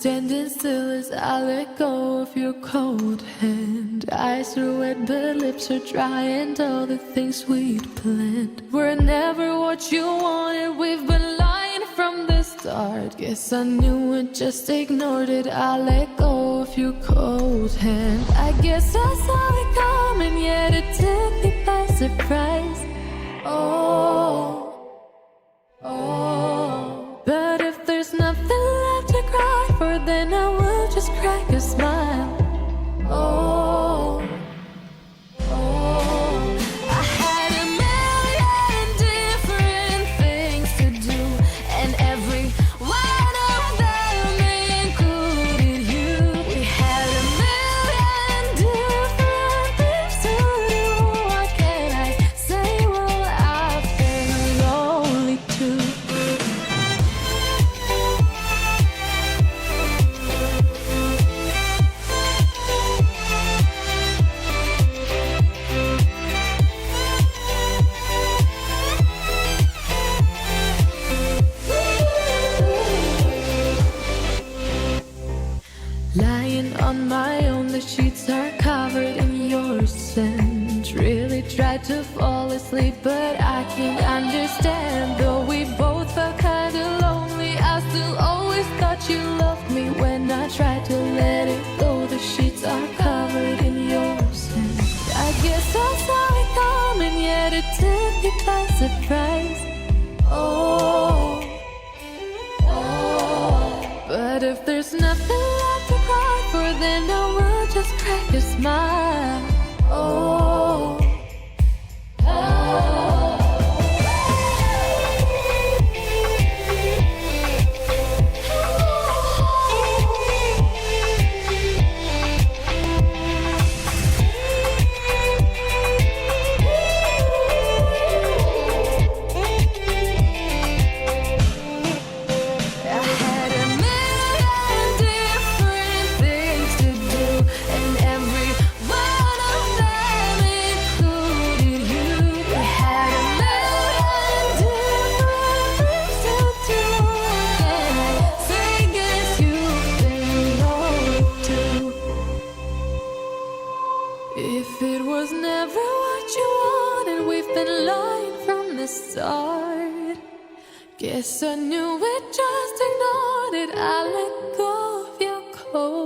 standing still as I let go of your cold hand. Eyes are wet but lips are dry, and all the things we'd planned were never what you wanted. We've been lying from the start. Guess I knew it, just ignored it. I let go of your cold hand. I guess I saw it coming, yet it took me by surprise. Oh, oh. But if there's nothing left to cry for, then I will just crack a smile. Oh, oh. I had a million different things to do, and every one of them included you. We had a million different things to do. What can I say? Well, I've been lonely too. Lying on my own, the sheets are covered in your scent. Really tried to fall asleep, but I can't understand. Though we both felt kinda lonely, I still always thought you loved me. When I tried to let it go, the sheets are covered in your scent. I guess I saw it coming, yet it took me by surprise. Oh, oh. But if there's nothing left to cry for, then I will just crack a smile. Oh, oh. I had a million different things to do, and every one of them included you. We had a million different things to do, and I say, guess you've been lonely too. If it was never what you wanted, we've been lying from the start. Guess I knew it, just ignored it. I let go of your cold